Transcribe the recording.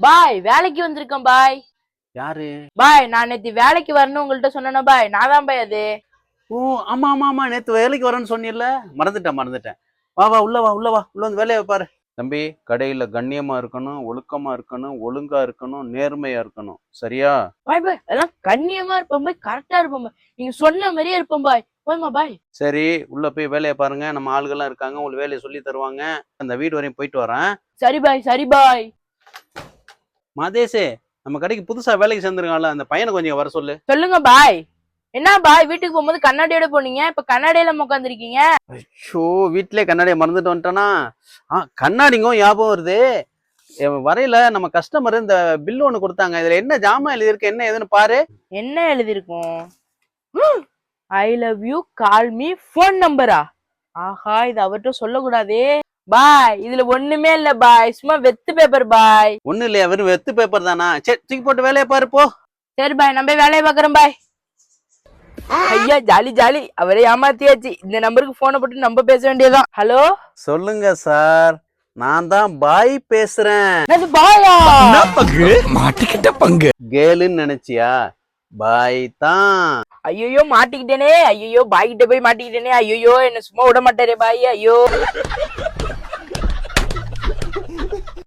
பாய் வேலைக்கு வந்திருக்கேன் பாய். யாரு? பாய் நான் நேத்து வேலைக்கு வரணும் உங்கள்ட்ட சொன்னேனா பாய், நான் தான் பாய் அது. ஓ, ஆமா ஆமா ஆமா, நேத்து வேலைக்கு வரேன்னு சொன்னீல்ல, மறந்துட்டேன். வா வா, உள்ள வந்து வேலையை பாரு. தம்பி, கடையில கண்ணியமா இருக்கணும், ஒழுக்கமா இருக்கணும், ஒழுங்கா இருக்கணும், நேர்மையா இருக்கணும், சரியா? பாய் பாய் அதெல்லாம் கண்ணியமா இருப்பேன் பாய், கரெக்டா இருப்பேன் பாய், நீங்க சொன்ன மாதிரியே இருப்பேன் பாய். போய்மா பாய். சரி, உள்ள போய் வேலையை பாருங்க. நம்ம ஆளுகள்லாம் இருக்காங்க, உங்களுக்கு வேலையை சொல்லி தருவாங்க. அந்த வீடு வரையும் போயிட்டு வரேன். சரி பாய் சரி பாய். மாதேஷே, நம்ம கடைக்கு புதுசா வேலைக்கு சேர்ந்துருக்காங்கல்ல, அந்த பையனை கொஞ்சம் வர சொல்லு. சொல்லுங்க பாய். என்ன பாய் வீட்டுக்கு போகும்போது கண்ணாடியோட போனீங்க, இப்ப கண்ணாடியில உட்காந்துருக்கீங்க? ஷோ, வீட்டிலே கண்ணாடியை மறந்துட்டு வந்துட்டேனா? கண்ணாடிங்கும் ஞாபகம் வருது. வரையில நம்ம கஸ்டமர் இந்த பில் ஒண்ணு கொடுத்தாங்க, இதுல என்ன ஜாமான் எழுதிருக்கு, என்ன ஏதுன்னு பாரு. என்ன எழுதிருக்கும்? I love you call me phone நம்பரா? ஆஹா, இது அவர்கிட்ட சொல்லக்கூடாதே. பாய் இதுல ஒண்ணுமே இல்ல பாய், சும்மா வெத்து பேப்பர் பாய். ஒண்ணு இல்லையா, வெறும் வெத்து பேப்பர் தானா? சரி, தூக்கி போட்டு வேலையை பாரு போ. சரி பாய், நம்ம வேலையை பாக்குறோம் பாய். ஐயா ஜாலி ஜாலி, அவரை ஏமாத்தியாச்சு. இந்த நம்பருக்கு போனை போட்டு நம்ம பேச வேண்டியதான். ஹலோ சொல்லுங்க சார், நான் தான் பாய் பேசுறேன். அது பாயா? பங்கு மாட்டிக்கிட்ட பங்கு கேளுன்னு நினைச்சியா? பாய் தான். ஐயோ மாட்டிக்கிட்டேனே, ஐயோ பாய் கிட்ட போய் மாட்டிக்கிட்டேனே, ஐயோ என்ன சும்மா விட மாட்டாரே பாய், ஐயோ.